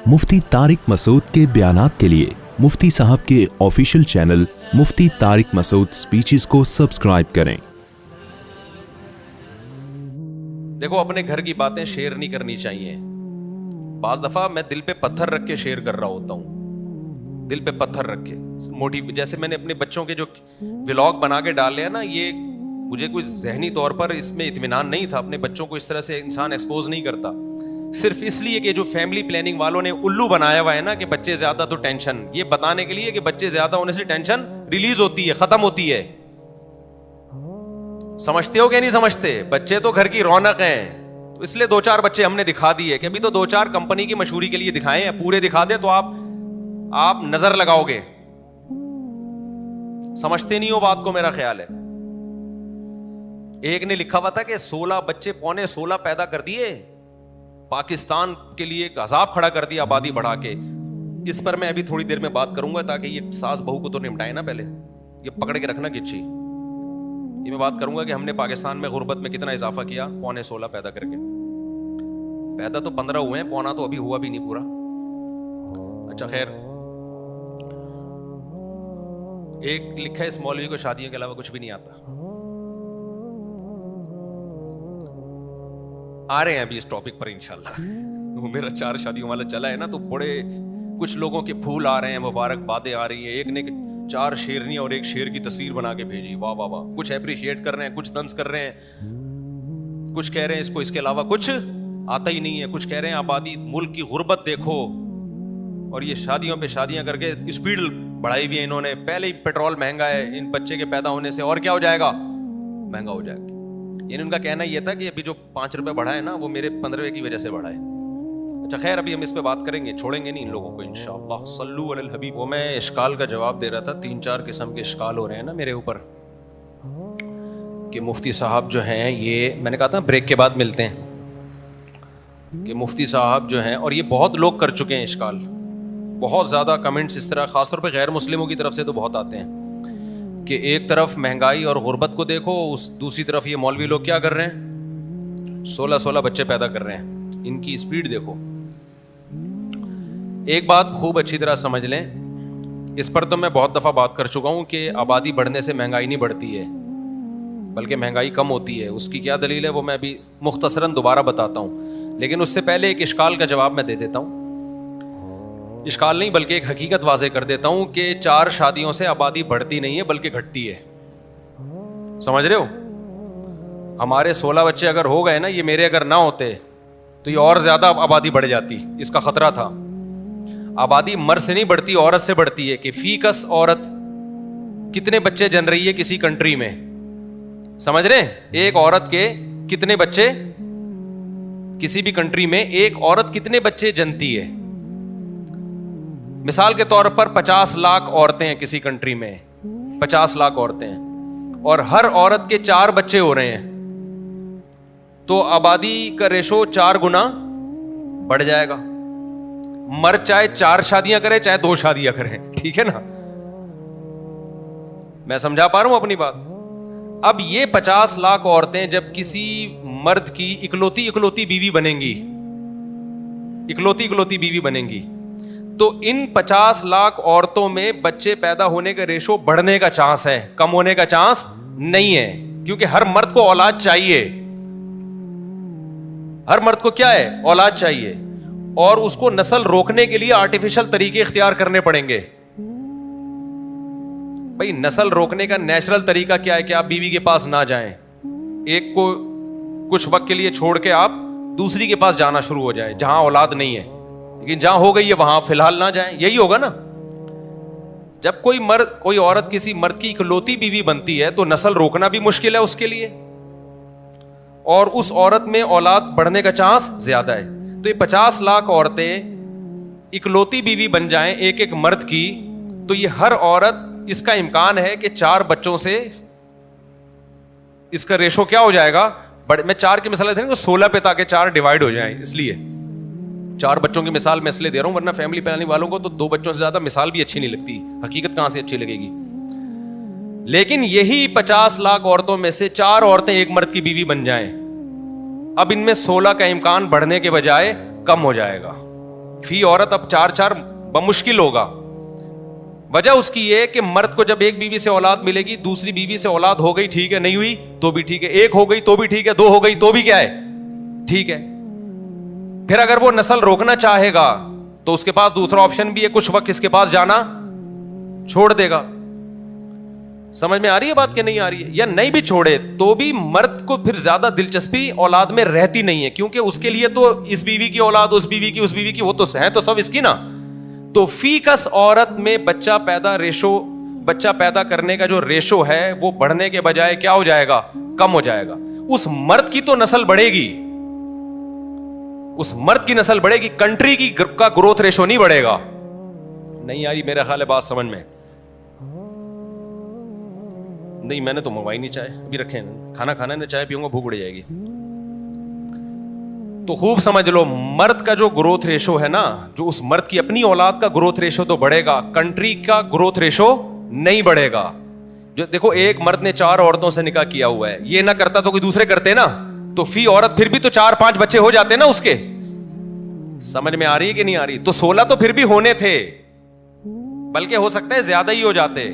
मुफ्ती तारिक मसूद के बयानात के लिए मुफ्ती साहब के ऑफिशियल चैनल मुफ्ती तारिक मसूद स्पीचेस को सब्सक्राइब करें। देखो, अपने घर की बातें शेयर नहीं करनी चाहिए। बाज दफा मैं दिल पे पत्थर रख के शेयर कर रहा होता हूँ, दिल पे पत्थर रख के मोटी। जैसे मैंने अपने बच्चों के जो व्लॉग बना के डाले हैं ना, ये मुझे कोई जहनी तौर पर इसमें इत्मीनान नहीं था। अपने बच्चों को इस तरह से इंसान एक्सपोज नहीं करता, सिर्फ इसलिए कि जो फैमिली प्लानिंग वालों ने उल्लू बनाया हुआ है ना कि बच्चे ज्यादा तो टेंशन, ये बताने के लिए कि बच्चे ज्यादा होने से टेंशन रिलीज होती है, खत्म होती है। समझते हो कि नहीं समझते? बच्चे तो घर की रौनक हैं, तो इसलिए 2-4 बच्चे हमने दिखा दिए कि अभी तो 2-4 कंपनी की मशहूरी के लिए दिखाए हैं। पूरे दिखा दे तो आप नजर लगाओगे। समझते नहीं हो बात को, मेरा ख्याल है। एक ने लिखा हुआ था कि 16 बच्चे 16.25 पैदा कर दिए, पाकिस्तान के लिए एक अजाब खड़ा कर दिया आबादी बढ़ा के। इस पर मैं अभी थोड़ी देर में बात करूंगा, ताकि ये सास बहू को तो निपटाए ना। पहले ये पकड़ के रखना गिच्ची। ये मैं बात करूंगा कि हमने पाकिस्तान में गुर्बत में कितना इजाफा किया 16.25 पैदा करके। पैदा तो 15 हुए हैं, पौना तो अभी हुआ भी नहीं पूरा। अच्छा खैर, एक लिखा है इस मौलवी को शादियों के अलावा कुछ भी नहीं आता। आ रहे हैं अभी इस टॉपिक पर इंशाल्लाह। वो मेरा 4 शादियों वाला चला है ना, तो बड़े कुछ लोगों के फूल आ रहे हैं, मुबारकबादें आ रही हैं। एक ने 4 शेरनी और एक शेर की तस्वीर बना के भेजी, वाह वाह वाह। कुछ अप्रिशिएट कर रहे हैं, कुछ तंज कर रहे हैं, कुछ कह रहे हैं इसको इसके अलावा कुछ आता ही नहीं है, कुछ कह रहे हैं आबादी मुल्क की गुर्बत देखो। और ये शादियों पे शादियां करके स्पीड बढ़ाई भी है इन्होंने। पहले ही पेट्रोल महंगा है, इन बच्चे के पैदा होने से और क्या हो जाएगा, महंगा हो जाएगा। यानी उनका कहना यह था कि अभी जो 5 रुपए बढ़ा है ना, वो मेरे 15वें की वजह से बढ़ा है। अच्छा खैर, अभी हम इस पे बात करेंगे, छोड़ेंगे नहीं इन लोगों को इंशाअल्लाह। सल्लू अलल हबीब। वो मैं इश्काल का जवाब दे रहा था, 3-4 किस्म के इश्काल हो रहे हैं ना मेरे ऊपर कि मुफ्ती साहब जो हैं, ये मैंने कहा था ब्रेक के बाद मिलते हैं, कि मुफ्ती साहब जो हैं, और ये बहुत लोग कर चुके हैं इश्काल, बहुत ज़्यादा कमेंट्स इस तरह, ख़ासतौर पे गैर मुस्लिमों की तरफ से तो बहुत आते हैं कि एक तरफ महंगाई और गुर्बत को देखो, उस दूसरी तरफ ये मौलवी लोग क्या कर रहे हैं, 16 बच्चे पैदा कर रहे हैं। इनकी स्पीड देखो। एक बात खूब अच्छी तरह समझ लें, इस पर तो मैं बहुत दफ़ा बात कर चुका हूँ कि आबादी बढ़ने से महंगाई नहीं बढ़ती है, बल्कि महंगाई कम होती है। उसकी क्या दलील है वो मैं अभी मुख्तसरन दोबारा बताता हूँ, लेकिन उससे पहले एक इश्काल का जवाब मैं दे देता हूँ। इश्काल नहीं बल्कि एक हकीकत वाज़े कर देता हूं कि 4 शादियों से आबादी बढ़ती नहीं है बल्कि घटती है। समझ रहे हो? हमारे 16 बच्चे अगर हो गए ना, ये मेरे अगर ना होते तो ये और ज्यादा आबादी बढ़ जाती। इसका खतरा था। आबादी मर्द से नहीं बढ़ती, औरत से बढ़ती है। कि फीकस औरत कितने बच्चे जन रही है किसी कंट्री में, समझ रहे हैं? एक औरत के कितने बच्चे किसी भी कंट्री में, एक औरत कितने बच्चे जनती है। मिसाल के तौर पर 50 लाख औरतें हैं किसी कंट्री में, 50 लाख औरतें हैं, और हर औरत के 4 बच्चे हो रहे हैं, तो आबादी का रेशो 4 गुना बढ़ जाएगा। मर्द चाहे 4 शादियां करे चाहे 2 शादियां करें, ठीक है ना? मैं समझा पा रहा हूं अपनी बात? अब ये 50 लाख औरतें जब किसी मर्द की इकलौती बीवी बनेंगी, इकलौती बीवी बनेंगी, तो इन 50 लाख औरतों में बच्चे पैदा होने का रेशो बढ़ने का चांस है, कम होने का चांस नहीं है। क्योंकि हर मर्द को औलाद चाहिए, हर मर्द को क्या है, औलाद चाहिए, और उसको नस्ल रोकने के लिए आर्टिफिशियल तरीके इख्तियार करने पड़ेंगे। भाई नस्ल रोकने का नेचुरल तरीका क्या है कि आप बीवी के पास ना जाएं, एक को कुछ वक्त के लिए छोड़ के आप दूसरी के पास जाना शुरू हो जाए जहां औलाद नहीं है, लेकिन जहां हो गई है वहां फिलहाल ना जाएं। यही होगा ना? जब कोई औरत किसी मर्द की इकलौती बीवी बनती है तो नस्ल रोकना भी मुश्किल है उसके लिए, और उस औरत में औलाद बढ़ने का चांस ज्यादा है। तो ये 50 लाख औरतें इकलौती बीवी बन जाएं एक एक मर्द की, तो ये हर औरत, इसका इम्कान है कि 4 बच्चों से इसका रेशो क्या हो जाएगा, मैं 4 की मिसाल दे रहा हूं 16 पे, ताकि 4 डिवाइड हो जाएं। इसलिए 4 बच्चों की मिसाल मैं इसलिए दे रहा हूं, वरना फैमिली प्लानिंग वालों को तो 2 बच्चों से ज्यादा मिसाल भी अच्छी नहीं लगती, हकीकत कहां से अच्छी लगेगी। लेकिन यही 50 लाख औरतों में से 4 औरतें एक मर्द की बीवी बन जाएं, अब इनमें 16 का इम्कान बढ़ने के बजाय कम हो जाएगा। फी औरत अब 4 बमुश्किल होगा। वजह उसकी ये कि मर्द को जब एक बीवी से औलाद मिलेगी, दूसरी बीवी से औलाद हो गई ठीक है, नहीं हुई तो भी ठीक है, एक हो गई तो भी ठीक है, 2 हो गई तो भी क्या है, ठीक है। फिर अगर वो नस्ल रोकना चाहेगा तो उसके पास दूसरा ऑप्शन भी है, कुछ वक्त इसके पास जाना छोड़ देगा। समझ में आ रही है बात कि नहीं आ रही है? या नहीं भी छोड़े तो भी मर्द को फिर ज्यादा दिलचस्पी औलाद में रहती नहीं है, क्योंकि उसके लिए तो इस बीवी की औलाद, उस बीवी की, उस बीवी की, वो तो है तो सब इसकी ना। तो फीकस औरत में बच्चा पैदा करने का जो रेशो है वो बढ़ने के बजाय क्या हो जाएगा, कम हो जाएगा। उस मर्द की तो नस्ल बढ़ेगी, उस मर्द की नस्ल बढ़ेगी, कंट्री की का ग्रोथ रेशो नहीं बढ़ेगा। नहीं आई मेरा ख्याल है बात समझ में? नहीं, मैंने तो मंगवाई नहीं चाय, अभी रखे खाना खाना है, चाय पीऊंगा भूख बढ़ जाएगी। तो खूब समझ लो, मर्द का जो ग्रोथ रेशो है ना, जो उस मर्द की अपनी औलाद का ग्रोथ रेशो तो बढ़ेगा, कंट्री का ग्रोथ रेशो नहीं बढ़ेगा। जो देखो, एक मर्द ने 4 औरतों से निकाह किया हुआ है, ये ना करता तो कोई दूसरे करते ना, तो फी औरत फिर भी तो 4-5 बच्चे हो जाते ना उसके। समझ में आ रही है कि नहीं आ रही? तो 16 तो फिर भी होने थे, बल्कि हो सकता है ज्यादा ही हो जाते।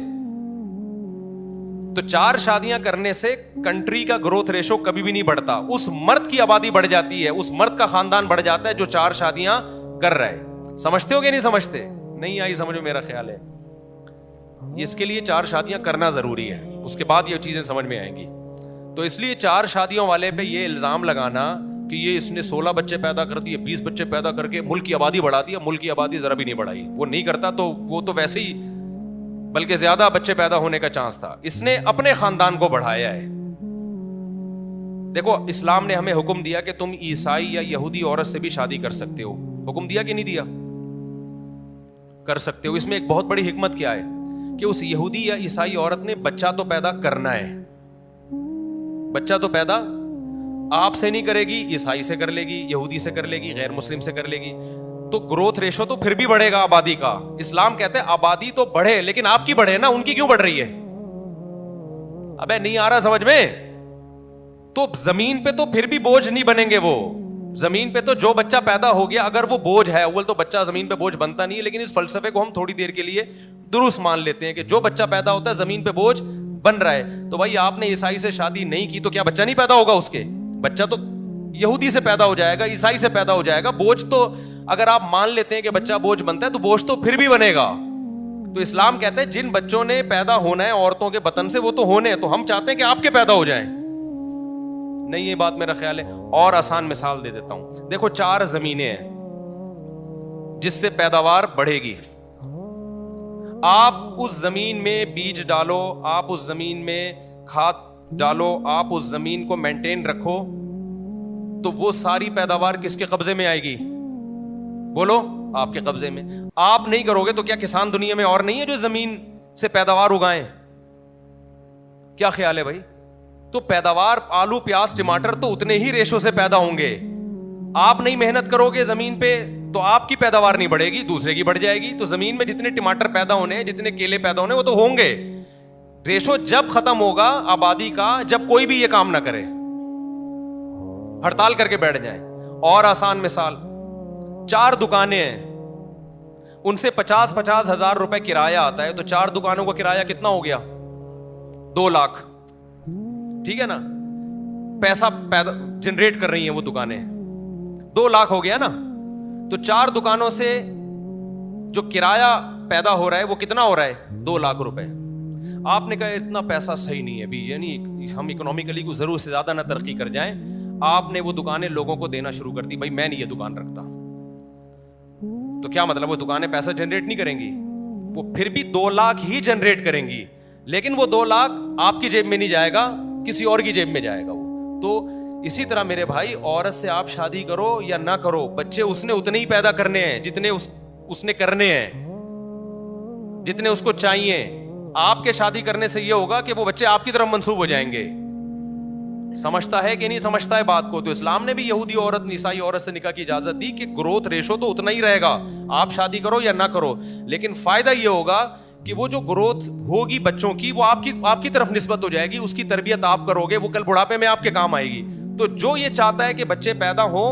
तो 4 शादियां करने से कंट्री का ग्रोथ रेशो कभी भी नहीं बढ़ता, उस मर्द की आबादी बढ़ जाती है, उस मर्द का खानदान बढ़ जाता है जो 4 शादियां कर रहा है। समझते हो कि नहीं समझते? नहीं आई समझ में मेरा ख्याल है। इसके लिए 4 शादियां करना जरूरी है, उसके बाद ये चीजें समझ में आएंगी। तो इसलिए 4 शादियों वाले पे ये इल्जाम लगाना कि ये इसने 16 बच्चे पैदा कर दिए, 20 बच्चे पैदा करके मुल्क की आबादी बढ़ा दिया, मुल्क की आबादी जरा भी नहीं बढ़ाई। वो नहीं करता तो वो तो वैसे ही, बल्कि ज्यादा बच्चे पैदा होने का चांस था। इसने अपने खानदान को बढ़ाया है। देखो, इस्लाम ने हमें हुक्म दिया कि तुम ईसाई या यहूदी औरत से भी शादी कर सकते हो। हुक्म दिया कि नहीं दिया? कर सकते हो। इसमें एक बहुत बड़ी हिकमत क्या है कि उस यहूदी या ईसाई औरत ने बच्चा तो पैदा करना है, बच्चा तो पैदा आपसे नहीं करेगी, ईसाई से कर लेगी, यहूदी से कर लेगी, गैर मुस्लिम से कर लेगी, तो ग्रोथ रेशो तो फिर भी बढ़ेगा आबादी का। इस्लाम कहते हैं आबादी तो बढ़े, लेकिन आपकी बढ़े ना, उनकी क्यों बढ़ रही है? अबे नहीं आ रहा समझ में? तो जमीन पे तो फिर भी बोझ नहीं बनेंगे वो। जमीन पे तो जो बच्चा पैदा हो गया, अगर वो बोझ है, अव्वल तो बच्चा जमीन पे बोझ बनता नहीं है, लेकिन इस फलसफे को हम थोड़ी देर के लिए दुरुस्त मान लेते हैं कि जो बच्चा पैदा होता है जमीन पे बोझ बन रहा है। तो भाई आपने ईसाई से शादी नहीं की तो क्या बच्चा नहीं पैदा होगा उसके? बच्चा तो यहूदी से पैदा हो जाएगा, ईसाई से पैदा हो जाएगा। बोझ तो अगर आप मान लेते हैं कि बच्चा बोझ बनता है तो बोझ तो फिर भी बनेगा। तो इस्लाम कहता है जिन बच्चों ने पैदा होना है औरतों के बतन से, वो तो होने हैं, तो हम चाहते हैं कि आपके पैदा हो जाएं। नहीं, ये बात मेरा ख्याल है। और आसान मिसाल दे देता हूं। देखो, 4 जमीनें हैं जिससे पैदावार बढ़ेगी। आप उस जमीन में बीज डालो, आप उस जमीन में खाद डालो, आप उस जमीन को मेंटेन रखो, तो वो सारी पैदावार किसके कब्जे में आएगी? बोलो, आपके कब्जे में। आप नहीं करोगे तो क्या किसान दुनिया में और नहीं है जो जमीन से पैदावार उगाएं? क्या ख्याल है भाई? तो पैदावार, आलू प्याज टमाटर तो उतने ही रेशो से पैदा होंगे। आप नहीं मेहनत करोगे जमीन पे तो आपकी पैदावार नहीं बढ़ेगी, दूसरे की बढ़ जाएगी। तो जमीन में जितने टमाटर पैदा होने हैं, जितने केले पैदा होने, वो तो होंगे। रेशो जब खत्म होगा आबादी का, जब कोई भी ये काम ना करे, हड़ताल करके बैठ जाए। और आसान मिसाल, 4 दुकानें हैं, उनसे 50-50 हजार रुपए किराया आता है, तो 4 दुकानों का किराया कितना हो गया? 2 लाख। ठीक है ना? पैसा पैदा जनरेट कर रही हैं वो दुकानें, 2 लाख हो गया ना? तो 4 दुकानों से जो किराया पैदा हो रहा है वो कितना हो रहा है? 2 लाख रुपए। आपने कहा इतना पैसा सही नहीं है भी, यानी हम इकोनॉमिकली को जरूर से ज्यादा ना तरक्की कर जाएं। आपने वो दुकानें लोगों को देना शुरू कर दी, भाई मैं नहीं ये दुकान रखता। तो क्या मतलब? वो दुकानें पैसा जनरेट नहीं करेंगी? वो फिर भी 2 लाख ही जनरेट करेंगी, लेकिन वो 2 लाख आपकी जेब में नहीं जाएगा, किसी और की जेब में जाएगा वो। तो इसी तरह मेरे भाई, औरत से आप शादी करो या ना करो, बच्चे उसने उतने ही पैदा करने हैं जितने उसने करने हैं, जितने उसको चाहिए। आपके शादी करने से ये होगा कि वो बच्चे आपकी तरफ मंसूब हो जाएंगे। समझता है कि नहीं समझता है बात को? तो इस्लाम ने भी यहूदी औरत, ईसाई औरत से निकाह की इजाजत दी कि ग्रोथ रेशो तो उतना ही रहेगा, आप शादी करो या ना करो, लेकिन फायदा ये होगा कि वो जो ग्रोथ होगी बच्चों की, वो आपकी तरफ निस्बत हो जाएगी, उसकी तरबियत आप करोगे, वो कल बुढ़ापे में आपके काम आएगी। तो जो ये चाहता है कि बच्चे पैदा हो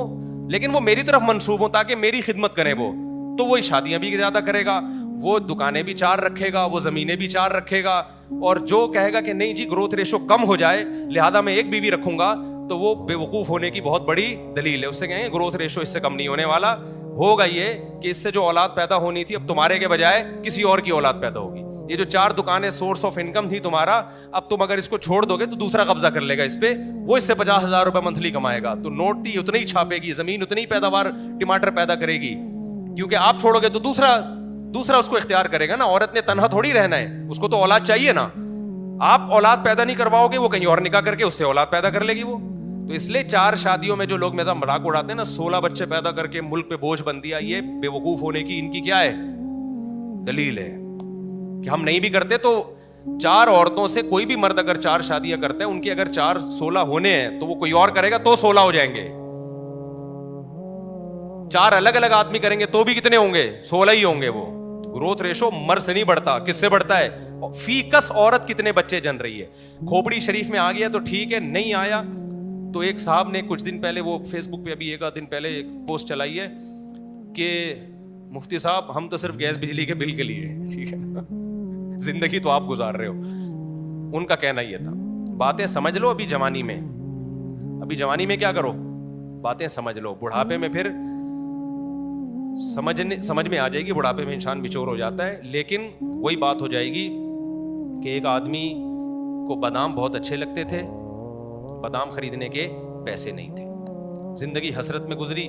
لیکن وہ میری طرف منسوب ہو تاکہ میری خدمت کریں وہ, تو وہی شادیاں بھی زیادہ کرے گا, وہ دکانیں بھی 4 رکھے گا, وہ زمینیں بھی 4 رکھے گا, اور جو کہے گا کہ نہیں جی گروتھ ریشو کم ہو جائے لہذا میں 1 بیوی رکھوں گا, تو وہ بے وقوف ہونے کی بہت بڑی دلیل ہے. اس سے کہیں گے گروتھ ریشو اس سے کم نہیں ہونے والا, ہوگا یہ کہ اس سے جو اولاد پیدا ہونی تھی اب تمہارے کے بجائے کسی اور کی اولاد پیدا ہوگی. یہ جو 4 دکانیں سورس آف انکم تھی تمہارا, اب تم اگر اس کو چھوڑ دو گے تو دوسرا قبضہ کر لے گا اس پہ, وہ اس سے 50,000 روپے منتھلی کمائے گا, تو نوٹ دی اتنا ہی چھاپے گی, زمین اتنی پیداوار ٹماٹر پیدا کرے گی, کیونکہ آپ چھوڑو گے تو دوسرا اس کو اختیار کرے گا نا. عورت نے تنہا تھوڑی رہنا ہے, اس کو تو اولاد چاہیے نا. آپ اولاد پیدا نہیں کرواؤ گے, وہ کہیں اور نکاح کر کے اس سے اولاد پیدا کر لے گی وہ. تو اس لیے 4 شادیوں میں جو لوگ میرا مذاق اڑاتے ہیں نا, 16 بچے پیدا کر کے ملک پہ بوجھ بن دیا, یہ بے وقوف ہونے کی ان کی کیا ہے دلیل ہے کہ ہم نہیں بھی کرتے. تو 4 عورتوں سے کوئی بھی مرد اگر 4 شادیاں کرتا ہے, ان کی اگر 16 ہونے ہیں تو وہ کوئی اور کرے گا تو 16 ہو جائیں گے. 4 الگ الگ آدمی کریں گے تو بھی کتنے ہوں گے, 16 ہی ہوں گے. وہ گروتھ ریشو مرد سے نہیں بڑھتا, کس سے بڑھتا ہے, فی کس عورت کتنے بچے جن رہی ہے. کھوپڑی شریف میں آ گیا تو ٹھیک ہے, نہیں آیا تو ایک صاحب نے کچھ دن پہلے, وہ فیس بک پہ ابھی 1 دن پہلے ایک پوسٹ چلائی ہے کہ مفتی صاحب ہم تو صرف گیس بجلی کے بل کے لیے, ٹھیک ہے نا, زندگی تو آپ گزار رہے ہو. ان کا کہنا یہ تھا باتیں سمجھ لو ابھی جوانی میں کیا کرو, باتیں سمجھ لو, بڑھاپے میں پھر سمجھ میں آ جائے گی. بڑھاپے میں انسان بچور ہو جاتا ہے, لیکن وہی بات ہو جائے گی کہ ایک آدمی کو بادام بہت اچھے لگتے تھے, بادام خریدنے کے پیسے نہیں تھے, زندگی حسرت میں گزری.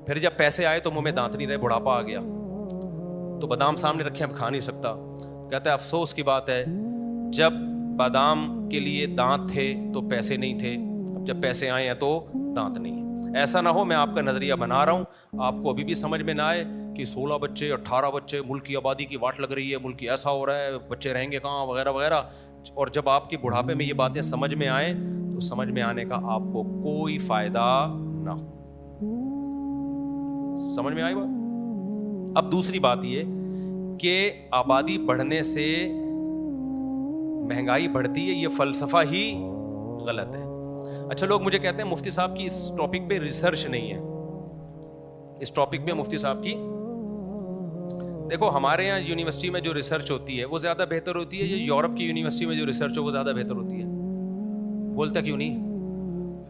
پھر جب پیسے آئے تو منہ میں دانت نہیں رہے, بڑھاپا آ گیا, تو بادام سامنے رکھے اب کھا نہیں سکتا. کہتا ہے افسوس کی بات ہے, جب بادام کے لیے دانت تھے تو پیسے نہیں تھے, اب جب پیسے آئے ہیں تو دانت نہیں ہے. ایسا نہ ہو میں آپ کا نظریہ بنا رہا ہوں, آپ کو ابھی بھی سمجھ میں نہ آئے کہ 16 بچے 18 بچے, ملک کی آبادی کی واٹ لگ رہی ہے, ملک ایسا ہو رہا ہے, بچے رہیں گے کہاں وغیرہ وغیرہ. اور جب آپ کی بڑھاپے میں یہ باتیں سمجھ میں آئیں تو سمجھ میں آنے کا آپ کو کوئی فائدہ نہ ہو. سمجھ میں آئی بات. اب دوسری بات یہ کہ آبادی بڑھنے سے مہنگائی بڑھتی ہے, یہ فلسفہ ہی غلط ہے. اچھا لوگ مجھے کہتے ہیں مفتی صاحب کی اس ٹاپک پہ ریسرچ نہیں ہے. اس ٹاپک پہ مفتی صاحب کی, دیکھو ہمارے یہاں یونیورسٹی میں جو ریسرچ ہوتی ہے وہ زیادہ بہتر ہوتی ہے, یا یورپ کی یونیورسٹی میں جو ریسرچ ہو وہ زیادہ بہتر ہوتی ہے؟ بولتا کیوں نہیں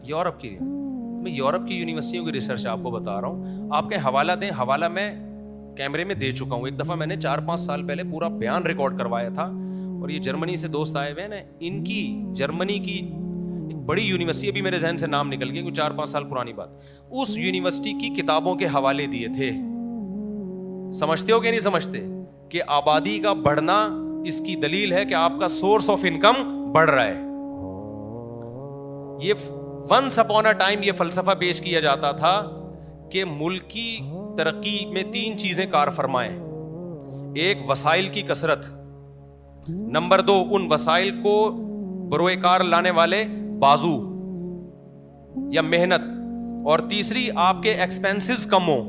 یورپ کی. میں یورپ کی یونیورسٹیوں کی ریسرچ آپ کو بتا رہا ہوں, آپ کے حوالہ دیں. حوالہ میں کیمرے میں دے چکا ہوں, ایک دفعہ میں نے 4-5 سال پہلے پورا بیان ریکارڈ کروایا تھا. اور یہ جرمنی سے دوست آئے ہوئے نا, ان کی جرمنی کی ایک بڑی یونیورسٹی, ابھی میرے ذہن سے نام نکل گیا کیونکہ 4-5 سال پرانی بات, اس یونیورسٹی کی کتابوں کے حوالے دیے تھے. سمجھتے ہو کہ نہیں سمجھتے کہ آبادی کا بڑھنا اس کی دلیل ہے کہ آپ کا سورس آف انکم بڑھ رہا ہے. یہ ونس اپون اے ٹائم یہ فلسفہ پیش کیا جاتا تھا کہ ملک کی ترقی میں 3 چیزیں کار فرمائیں. ایک وسائل کی کثرت, نمبر 2 ان وسائل کو بروئے کار لانے والے بازو یا محنت, اور تیسری آپ کے ایکسپینسز کم ہو.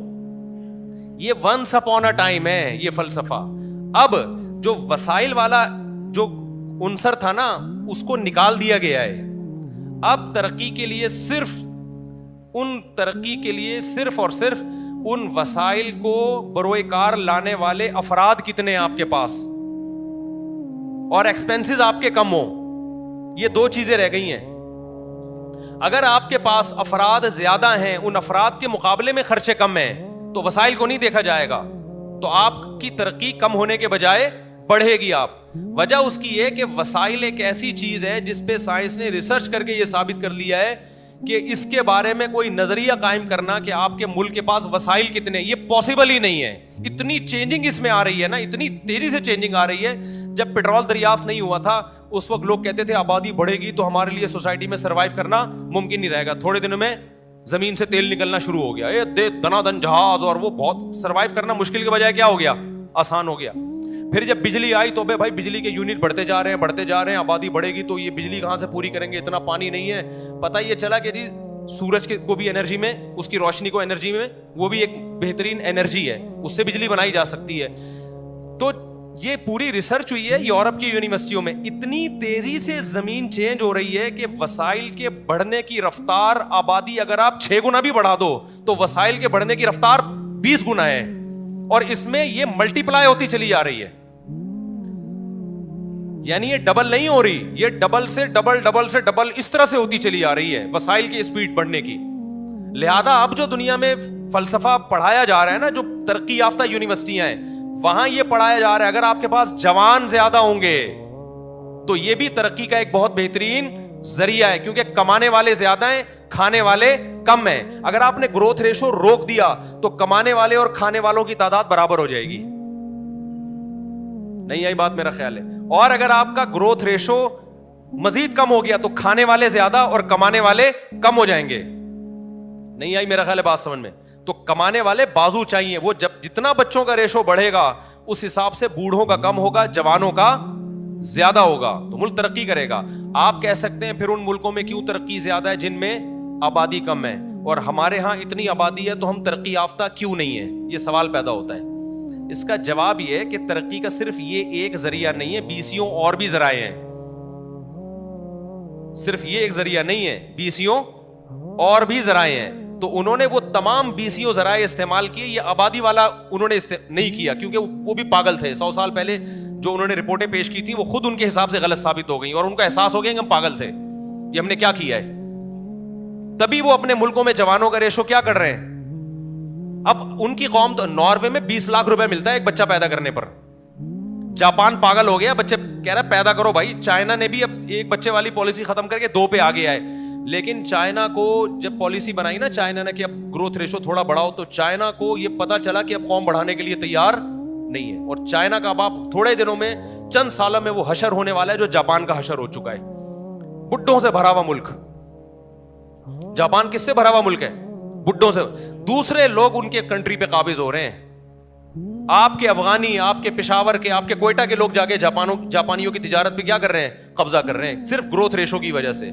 یہ ونس اپون اے ٹائم ہے یہ فلسفہ. اب جو وسائل والا جو عنصر تھا نا اس کو نکال دیا گیا ہے. اب ترقی کے لیے صرف اور صرف ان وسائل کو بروئے کار لانے والے افراد کتنے ہیں آپ کے پاس, اور ایکسپینسز آپ کے کم ہو. یہ 2 چیزیں رہ گئی ہیں. اگر آپ کے پاس افراد زیادہ ہیں, ان افراد کے مقابلے میں خرچے کم ہیں, تو وسائل کو نہیں دیکھا جائے گا, تو آپ کی ترقی کم ہونے کے بجائے بڑھے گی. آپ وجہ اس کی یہ کہ وسائل ایک ایسی چیز ہے جس پہ سائنس نے ریسرچ کر کے یہ ثابت کر لیا ہے کہ اس کے بارے میں کوئی نظریہ قائم کرنا کہ آپ کے ملک کے پاس وسائل کتنے, یہ پاسبل ہی نہیں ہے. اتنی چینجنگ اس میں آ رہی ہے نا, اتنی تیزی سے چینجنگ آ رہی ہے. جب پیٹرول دریافت نہیں ہوا تھا اس وقت لوگ کہتے تھے آبادی بڑھے گی تو ہمارے لیے سوسائٹی میں سروائیو کرنا ممکن نہیں رہے گا. تھوڑے دنوں میں زمین سے تیل نکلنا شروع ہو گیا, دنا دن جہاز, اور وہ بہت سروائیو کرنا مشکل کے بجائے کیا ہو گیا, آسان ہو گیا. پھر جب بجلی آئی تو بھائی بجلی کے یونٹ بڑھتے جا رہے ہیں, آبادی بڑھے گی تو یہ بجلی کہاں سے پوری کریں گے, اتنا پانی نہیں ہے. پتہ یہ چلا کہ جی سورج کو بھی انرجی میں, اس کی روشنی کو انرجی میں, وہ بھی ایک بہترین انرجی ہے, اس سے بجلی بنائی جا سکتی ہے. تو یہ پوری ریسرچ ہوئی ہے یورپ کی یونیورسٹیوں میں. اتنی تیزی سے زمین چینج ہو رہی ہے کہ وسائل کے بڑھنے کی رفتار, آبادی اگر آپ 6 گنا بھی بڑھا دو تو وسائل کے بڑھنے کی رفتار 20 گنا ہے, اور اس میں یہ ملٹی پلائی ہوتی چلی جا رہی ہے. یعنی یہ ڈبل نہیں ہو رہی, یہ ڈبل سے ڈبل, ڈبل سے ڈبل, اس طرح سے ہوتی چلی آ رہی ہے وسائل کی اسپیڈ بڑھنے کی. لہذا اب جو دنیا میں فلسفہ پڑھایا جا رہا ہے نا, جو ترقی یافتہ یونیورسٹیاں ہیں وہاں یہ پڑھایا جا رہا ہے اگر آپ کے پاس جوان زیادہ ہوں گے تو یہ بھی ترقی کا ایک بہت بہترین ذریعہ ہے, کیونکہ کمانے والے زیادہ ہیں, کھانے والے کم ہیں. اگر آپ نے گروتھ ریشو روک دیا تو کمانے والے اور کھانے والوں کی تعداد برابر ہو جائے گی. نہیں آئی بات میرا خیال ہے. اور اگر آپ کا گروتھ ریشو مزید کم ہو گیا تو کھانے والے زیادہ اور کمانے والے کم ہو جائیں گے. نہیں آئی میرا خیال ہے بات سمجھ میں. تو کمانے والے بازو چاہیے, وہ جب جتنا بچوں کا ریشو بڑھے گا اس حساب سے بوڑھوں کا کم ہوگا, جوانوں کا زیادہ ہوگا, تو ملک ترقی کرے گا. آپ کہہ سکتے ہیں پھر ان ملکوں میں کیوں ترقی زیادہ ہے جن میں آبادی کم ہے, اور ہمارے ہاں اتنی آبادی ہے تو ہم ترقی یافتہ کیوں نہیں ہے؟ یہ سوال پیدا ہوتا ہے. اس کا جواب یہ ہے کہ ترقی کا صرف یہ ایک ذریعہ نہیں ہے, 20 اور بھی ذرائع ہیں. صرف یہ ایک ذریعہ نہیں ہے, 20 اور بھی ذرائع ہیں. تو انہوں نے وہ تمام 20 ذرائع استعمال کیے. یہ آبادی والا انہوں نے نہیں کیا, کیونکہ وہ بھی پاگل تھے. 100 سال پہلے جو انہوں نے رپورٹیں پیش کی تھی وہ خود ان کے حساب سے غلط ثابت ہو گئی, اور ان کا احساس ہو گیا کہ ہم پاگل تھے, یہ ہم نے کیا کیا ہے. تبھی وہ اپنے ملکوں میں جوانوں کا ریشو کیا کر رہے ہیں. اب ان کی قوم تو ناروے میں 20 لاکھ روپے ملتا ہے ایک بچہ پیدا کرنے پر. جاپان پاگل ہو گیا, بچے کہہ رہا ہے پیدا کرو بھائی. چائنا نے بھی اب ایک بچے والی پالیسی ختم کر کے 2 پہ آگے آئے. لیکن چائنا کو جب پالیسی بنائی نا چائنا نے کہ اب گروتھ ریشو تھوڑا بڑھاؤ, تو چائنا کو یہ پتا چلا کہ اب قوم بڑھانے کے لیے تیار نہیں ہے. اور چائنا کا اب تھوڑے دنوں میں, چند سالوں میں وہ حشر ہونے والا ہے جو جاپان کا حشر ہو چکا ہے. بڈھوں سے بھرا ہوا ملک. جاپان کس سے بھرا ہوا ملک ہے؟ بڈھوں سے. دوسرے لوگ ان کے کنٹری پہ قابض ہو رہے ہیں. آپ کے افغانی, آپ کے پشاور کے, آپ کے کوئٹہ کے لوگ جا کے جاپانیوں کی تجارت پہ کیا کر رہے ہیں؟ قبضہ کر رہے ہیں, صرف گروتھ ریشو کی وجہ سے.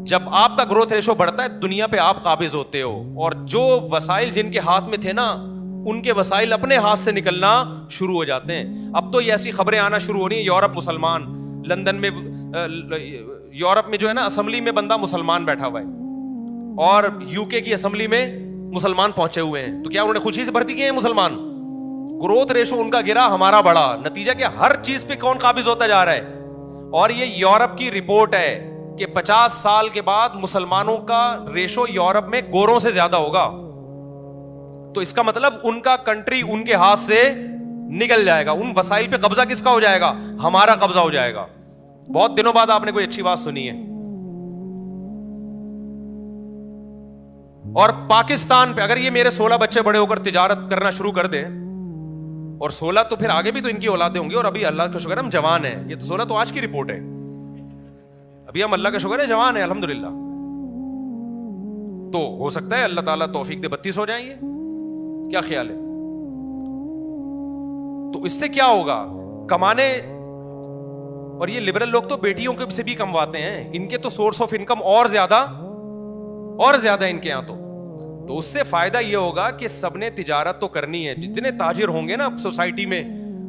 جب آپ کا گروتھ ریشو بڑھتا ہے دنیا پہ آپ قابض ہوتے ہو, اور جو وسائل جن کے ہاتھ میں تھے نا ان کے وسائل اپنے ہاتھ سے نکلنا شروع ہو جاتے ہیں. اب تو یہ ایسی خبریں آنا شروع ہو رہی ہیں, یورپ مسلمان, لندن میں, یورپ میں جو ہے نا اسمبلی میں بندہ مسلمان بیٹھا ہوا ہے, اور یو کے کی اسمبلی میں مسلمان پہنچے ہوئے ہیں. تو کیا انہوں نے خوشی سے بھرتی کیے ہیں مسلمان؟ گروتھ ریشو ان کا گرا, ہمارا بڑا. نتیجہ کہ ہر چیز پہ کون قابض ہوتا جا رہا ہے. اور یہ یورپ کی رپورٹ ہے کہ 50 سال کے بعد مسلمانوں کا ریشو یورپ میں گوروں سے زیادہ ہوگا. تو اس کا مطلب ان کا کنٹری ان کے ہاتھ سے نکل جائے گا. ان وسائل پہ قبضہ کس کا ہو جائے گا؟ ہمارا قبضہ ہو جائے گا. بہت دنوں بعد آپ نے کوئی اچھی بات سنی ہے. اور پاکستان پہ اگر یہ میرے 16 بچے بڑے ہو کر تجارت کرنا شروع کر دیں, اور 16 تو پھر آگے بھی تو ان کی اولادیں ہوں گی, اور ابھی اللہ کا شکر ہم جوان ہیں. یہ تو 16 تو آج کی رپورٹ ہے, ابھی ہم اللہ کا شکر ہے جوان ہیں الحمدللہ. تو ہو سکتا ہے اللہ تعالیٰ توفیق دے 32 ہو جائیں. یہ کیا خیال ہے؟ تو اس سے کیا ہوگا؟ کمانے, اور یہ لبرل لوگ تو بیٹیوں کے سے بھی کمواتے ہیں. ان کے تو سورس آف انکم اور زیادہ ان کے یہاں. تو اس سے فائدہ یہ ہوگا کہ سب نے تجارت تو کرنی ہے. جتنے تاجر ہوں گے نا سوسائٹی میں,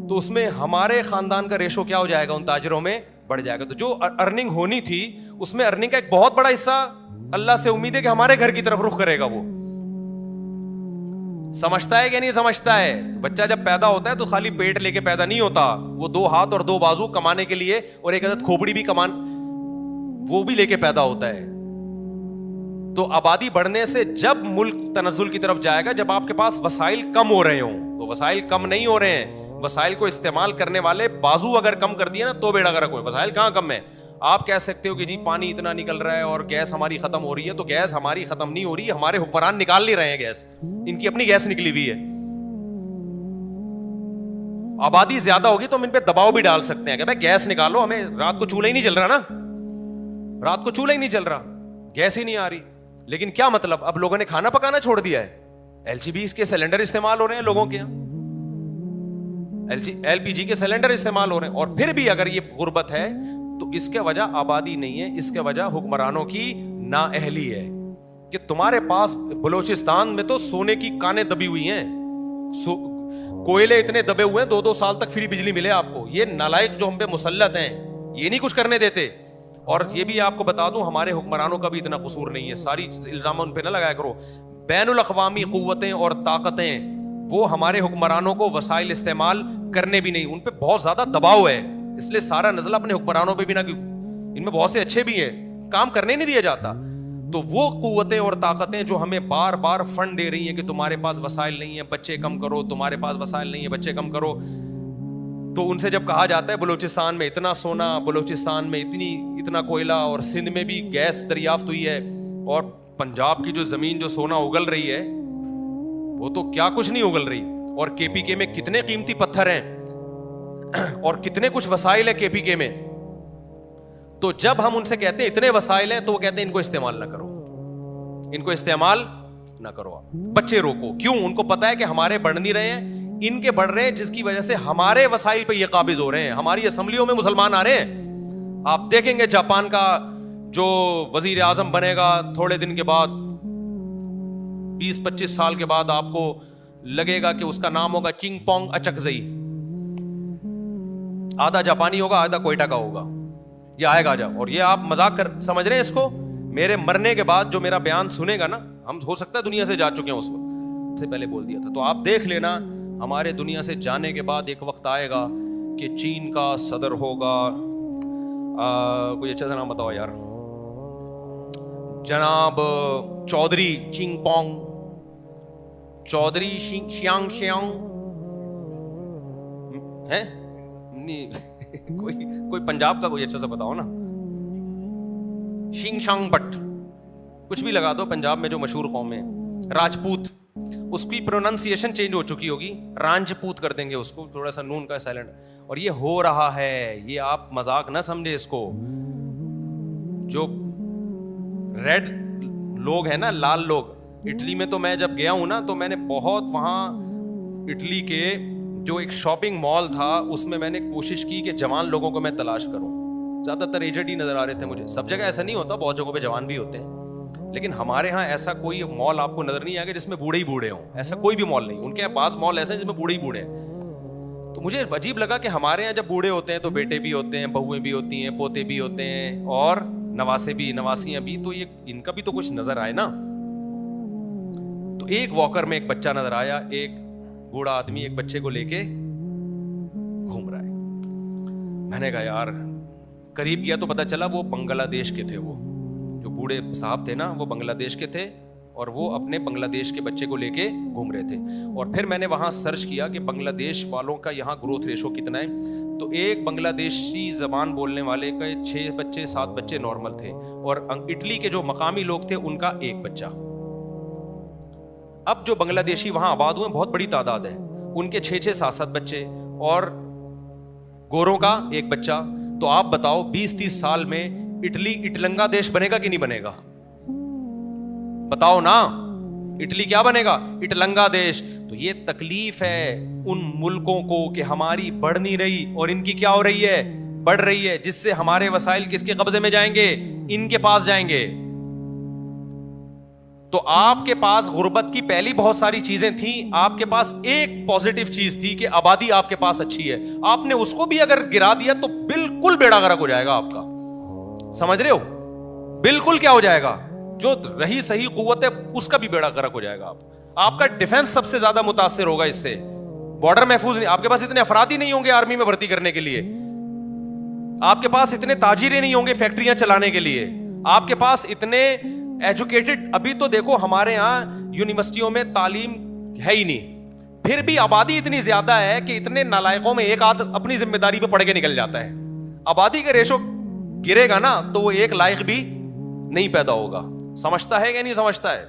تو اس میں ہمارے خاندان کا ریشو کیا ہو جائے گا؟ ان تاجروں میں بڑھ جائے گا. تو جو ارننگ ہونی تھی اس میں ارننگ کا ایک بہت بڑا حصہ اللہ سے امید ہے کہ ہمارے گھر کی طرف رخ کرے گا. وہ سمجھتا ہے کہ نہیں سمجھتا ہے؟ تو بچہ جب پیدا ہوتا ہے تو خالی پیٹ لے کے پیدا نہیں ہوتا, وہ 2 ہاتھ اور 2 بازو کمانے کے لیے, اور ایک عدد کھوپڑی بھی وہ بھی لے کے پیدا ہوتا ہے. تو آبادی بڑھنے سے جب ملک تنزل کی طرف جائے گا, جب آپ کے پاس وسائل کم ہو رہے ہوں. تو وسائل کم نہیں ہو رہے ہیں, وسائل کو استعمال کرنے والے بازو اگر کم کر دیا نا تو بیڑا غرق. وسائل کہاں کم ہے؟ آپ کہہ سکتے ہو کہ جی پانی اتنا نکل رہا ہے اور گیس ہماری ختم ہو رہی ہے. تو گیس ہماری ختم نہیں ہو رہی, ہمارے حکمران نکال نہیں رہے ہیں گیس, ان کی اپنی گیس نکلی ہوئی ہے. آبادی زیادہ ہوگی تو ہم ان پہ دباؤ بھی ڈال سکتے ہیں کہ بھائی گیس نکالو, ہمیں رات کو چولہا ہی نہیں جل رہا نا, رات کو چولہا ہی نہیں جل رہا, گیس ہی نہیں آ رہی. لیکن کیا مطلب؟ اب لوگوں نے کھانا پکانا چھوڑ دیا ہے. LGB کے سلنڈر استعمال ہو رہے ہیں لوگوں کے یہاں, LPG کے سلنڈر استعمال ہو رہے ہیں. اور پھر بھی اگر یہ غربت ہے تو اس کے وجہ آبادی نہیں ہے, اس کے وجہ حکمرانوں کی نااہلی ہے. کہ تمہارے پاس بلوچستان میں تو سونے کی کانیں دبی ہوئی ہیں, कोयले इतने दबे हुए हैं 2-2 साल तक फ्री बिजली मिले आपको। ये नालायक जो हम पे मुसल्लत हैं ये नहीं कुछ करने देते। और ये भी आपको बता दूं हमारे हुक्मरानों का भी इतना कसूर नहीं है, सारी इल्जाम उन पे ना लगाया करो। बैनुल अक़वामी क़ुव्वतें और ताकतें वो हमारे हुक्मरानों को वसाइल इस्तेमाल करने भी नहीं, उन पे बहुत ज्यादा दबाव है, इसलिए सारा नज़ला अपने हुक्मरानों पे भी ना, इनमें बहुत से अच्छे भी हैं, काम करने नहीं दिया जाता। तो वो कुव्वतें और ताकतें जो हमें बार बार फंड दे रही हैं कि तुम्हारे पास वसाइल नहीं है बच्चे कम करो, तुम्हारे पास वसाइल नहीं है बच्चे कम करो, तो उनसे जब कहा जाता है बलूचिस्तान में इतना सोना, बलूचिस्तान में इतना कोयला, और सिंध में भी गैस दरियाफ्त हुई है, और पंजाब की जो जमीन जो सोना उगल रही है वो तो क्या कुछ नहीं उगल रही, और केपीके में कितने कीमती पत्थर हैं और कितने कुछ वसाइल है केपीके में। तो जब हम उनसे कहते हैं इतने वसाइल हैं तो वो कहते हैं इनको इस्तेमाल ना करो, इनको इस्तेमाल ना करो, आप बच्चे रोको। क्यों? उनको पता है कि हमारे बढ़ नहीं रहे हैं, इनके बढ़ रहे हैं, जिसकी वजह से हमारे वसाइल पे ये काबिज हो रहे हैं, हमारी असेंबलियों में मुसलमान आ रहे हैं। आप देखेंगे जापान का जो वजीर आजम बनेगा थोड़े दिन के बाद, 20-25 साल के बाद, आपको लगेगा कि उसका नाम होगा चिंगपोंग अचकजई। आधा जापानी होगा आधा कोयटा का होगा, ये आएगा जब। और ये आप मजाक कर समझ रहे हैं इसको? मेरे मरने के बाद जो मेरा बयान सुनेगा ना, हम हो सकता है दुनिया से जा चुके हैं, उस वक्त से पहले बोल दिया था, तो आप देख लेना हमारे दुनिया से जाने के बाद एक वक्त आएगा कि चीन का सदर होगा, कोई अच्छा सा नाम बताओ यार, जनाब चौधरी चिंगपोंग चौधरी शियांग शियांग है नहीं कोई पंजाब का कोई अच्छा सा बताओ ना, शिंगशांग बट कुछ भी लगा दो, पंजाब में जो मशहूर कौम है, राजपूत, उसकी प्रोनाउंसिएशन चेंज हो चुकी होगी, रांझपूत कर देंगे उसको, थोड़ा सा नून का साइलेंट। और ये हो रहा है, ये आप मजाक ना समझे इसको। जो रेड लोग हैं ना, लाल लोग, इटली में तो मैं जब गया हूं ना, तो मैंने बहुत वहां इटली के जो एक शॉपिंग मॉल था उसमें मैंने कोशिश की कि जवान लोगों को मैं तलाश करूं, ज्यादातर एजेड ही नजर आ रहे थे मुझे। सब जगह ऐसा नहीं होता, बहुत जगहों पे जवान भी होते हैं, लेकिन हमारे यहाँ ऐसा कोई मॉल आपको नजर नहीं आएगा जिसमें बूढ़े ही बूढ़े हों, ऐसा कोई भी मॉल नहीं। उनके पास मॉल ऐसे हैं जिसमें बूढ़े ही बूढ़े हैं। तो मुझे अजीब लगा कि हमारे यहाँ जब बूढ़े होते हैं तो बेटे भी होते हैं, बहुएं भी होती हैं, पोते भी होते हैं, और नवासे भी, नवासियां भी, तो ये इनका भी तो कुछ नजर आए ना। तो एक वॉकर में एक बच्चा नजर आया, एक बूढ़ा आदमी एक बच्चे को लेके घूम रहा है। मैंने कहा यार, करीब गया तो पता चला वो बांग्लादेश के थे, वो जो बूढ़े साहब थे ना वो बांग्लादेश के थे, और वो अपने बांग्लादेश के बच्चे को लेके घूम रहे थे। और फिर मैंने वहां सर्च किया कि बांग्लादेश वालों का यहाँ ग्रोथ रेशो कितना है, तो एक बांग्लादेशी जबान बोलने वाले का 6 बच्चे 7 बच्चे नॉर्मल थे, और इटली के जो मकामी लोग थे उनका 1 बच्चा। अब जो बांग्लादेशी वहां आबाद हुए बहुत बड़ी तादाद है, उनके 6-6 7-7 बच्चे, और गोरों का 1 बच्चा। तो आप बताओ 20-30 साल में इटली इटलंगा देश बनेगा कि नहीं बनेगा? बताओ ना, इटली क्या बनेगा? इटलंगा देश। तो ये तकलीफ है उन मुल्कों को कि हमारी बढ़ नहीं रही और इनकी क्या हो रही है? बढ़ रही है, जिससे हमारे वसाइल किसके कब्जे में जाएंगे? इनके पास जाएंगे। तो आपके पास गुर्बत की पहली बहुत सारी चीजें थी, आपके पास एक पॉजिटिव चीज थी कि आबादी आपके पास अच्छी है, आपने उसको भी अगर गिरा दिया तो बिल्कुल बेड़ा गर्क हो जाएगा आपका। समझ रहे हो? बिल्कुल क्या हो जाएगा? जो रही सही कुव्वत है उसका भी बेड़ा गर्क हो जाएगा। आपका डिफेंस सबसे ज्यादा मुतासिर होगा इससे। बॉर्डर महफूज नहीं, आपके पास इतने अफराद ही नहीं होंगे आर्मी में भर्ती करने के लिए, आपके पास इतने ताजिरे नहीं होंगे फैक्ट्रियां चलाने के लिए, आपके पास इतने एजुकेटेड, अभी तो देखो हमारे यहाँ यूनिवर्सिटियों में तालीम है ही नहीं, फिर भी आबादी इतनी ज्यादा है कि इतने नालायकों में एक आध अपनी जिम्मेदारी पे पढ़ के निकल जाता है। आबादी का रेशो गिरेगा ना तो वो एक लायक भी नहीं पैदा होगा। समझता है कि नहीं समझता है?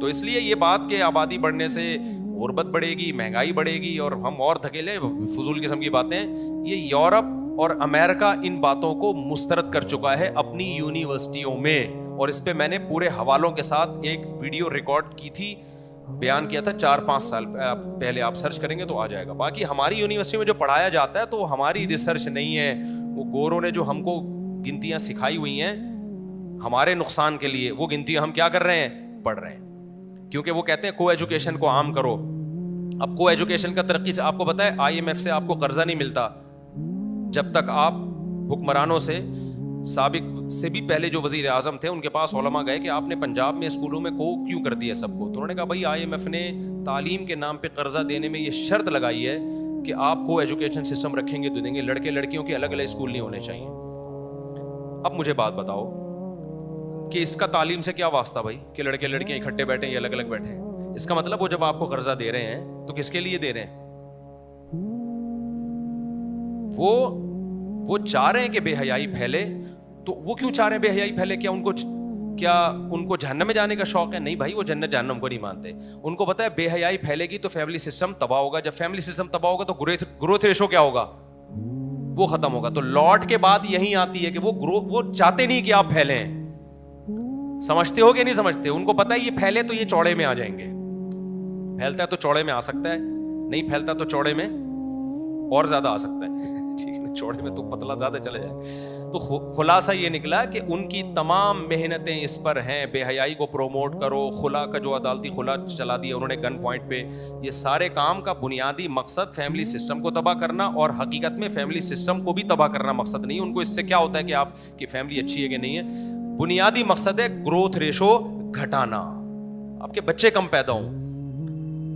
तो इसलिए ये बात कि आबादी बढ़ने से गुर्बत बढ़ेगी, महंगाई बढ़ेगी और हम और धकेले, फजूल किस्म की बातें, ये यूरोप और अमेरिका इन बातों को मुस्तरद कर चुका है अपनी यूनिवर्सिटियों में। और इस पे मैंने पूरे हवालों के साथ एक वीडियो रिकॉर्ड की थी, बयान किया था 4-5 साल पहले, आप सर्च करेंगे तो आ जाएगा। बाकी हमारी यूनिवर्सिटी में जो पढ़ाया जाता है तो हमारी रिसर्च नहीं है, वो गोरों ने जो हमको गिनतियां सिखाई हुई हैं हमारे नुकसान के लिए, वो गिनतियां हम क्या कर रहे हैं? पढ़ रहे हैं। क्योंकि वो कहते हैं को एजुकेशन को आम करो। اب کو ایجوکیشن کا ترقی سے آپ کو پتا ہے IMF سے آپ کو قرضہ نہیں ملتا جب تک آپ حکمرانوں سے سابق سے بھی پہلے جو وزیر اعظم تھے ان کے پاس علماء گئے کہ آپ نے پنجاب میں اسکولوں میں کو کیوں کر دیا سب کو, تو انہوں نے کہا بھائی IMF نے تعلیم کے نام پہ قرضہ دینے میں یہ شرط لگائی ہے کہ آپ کو ایجوکیشن سسٹم رکھیں گے تو دیں گے, لڑکے لڑکیوں کے الگ الگ اسکول نہیں ہونے چاہیے. اب مجھے بات بتاؤ کہ اس کا تعلیم سے کیا واسطہ بھائی کہ لڑکے لڑکیاں اکٹھے بیٹھے یا الگ الگ بیٹھے؟ اس کا مطلب وہ جب آپ کو قرضہ دے رہے ہیں تو کس کے لیے دے رہے ہیں؟ وہ چاہ رہے ہیں کہ بے حیائی پھیلے. تو وہ کیوں چاہ رہے ہیں بے حیائی پھیلے؟ کیا ان کو جہنم میں جانے کا شوق ہے؟ نہیں بھائی, وہ جنت جہنم کو نہیں مانتے. ان کو پتا ہے بے حیائی پھیلے گی تو فیملی سسٹم تباہ ہوگا, جب فیملی سسٹم تباہ ہوگا تو گروتھ ریشو کیا ہوگا؟ وہ ختم ہوگا. تو لوٹ کے بعد یہی آتی ہے کہ وہ چاہتے نہیں کہ آپ پھیلیں. سمجھتے ہو کہ نہیں سمجھتے؟ ان کو پتا ہے یہ پھیلے تو یہ چوڑے میں آ جائیں گے. پھیلتا ہے تو چوڑے میں آ سکتا ہے, نہیں پھیلتا تو چوڑے میں اور زیادہ آ سکتا ہے. ٹھیک ہے, چوڑے میں تو پتلا زیادہ چلے جائے. تو خلاصہ یہ نکلا کہ ان کی تمام محنتیں اس پر ہیں بے حیائی کو پروموٹ کرو. خلا کا جو عدالتی خلا چلا دیا انہوں نے گن پوائنٹ پہ, یہ سارے کام کا بنیادی مقصد فیملی سسٹم کو تباہ کرنا, اور حقیقت میں فیملی سسٹم کو بھی تباہ کرنا مقصد نہیں. ان کو اس سے کیا ہوتا ہے کہ آپ کی فیملی اچھی ہے کہ نہیں ہے, بنیادی مقصد ہے گروتھ ریشو گھٹانا, آپ کے بچے کم پیدا ہوں.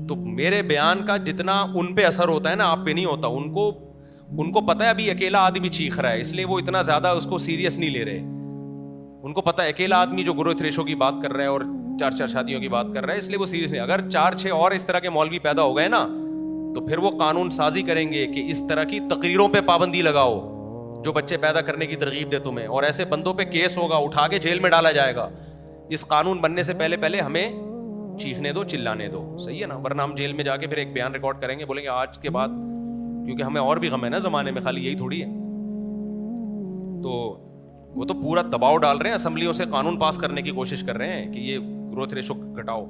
تو میرے بیان کا جتنا ان پہ اثر ہوتا ہے نا آپ پہ نہیں ہوتا. ان کو پتا ہے ابھی اکیلا آدمی چیخ رہا ہے, اس لیے وہ اتنا زیادہ اس کو سیریس نہیں لے رہے. ان کو پتا ہے اکیلا آدمی جو گروتھ ریشو کی بات کر رہا ہے اور 4 شادیوں کی بات کر رہا ہے, اس لیے وہ سیریس نہیں. اگر 4-6 اور اس طرح کے مولوی پیدا ہو گئے نا تو پھر وہ قانون سازی کریں گے کہ اس طرح کی تقریروں پہ پابندی لگاؤ جو بچے پیدا کرنے کی ترغیب دے تمہیں, اور ایسے بندوں پہ کیس ہوگا, اٹھا کے جیل میں ڈالا جائے گا. اس قانون بننے سے پہلے ہمیں چیخنے دو, چلانے دو, صحیح ہے نا, ورنہ ہم جیل میں جا کے پھر ایک بیان ریکارڈ کریں گے, بولیں گے آج کے بعد, کیونکہ ہمیں اور بھی غم ہے نا زمانے میں, خالی یہی تھوڑی ہے. تو وہ تو پورا دباؤ ڈال رہے ہیں, اسمبلیوں سے قانون پاس کرنے کی کوشش کر رہے ہیں کہ یہ گروتھ ریشو گھٹاؤ.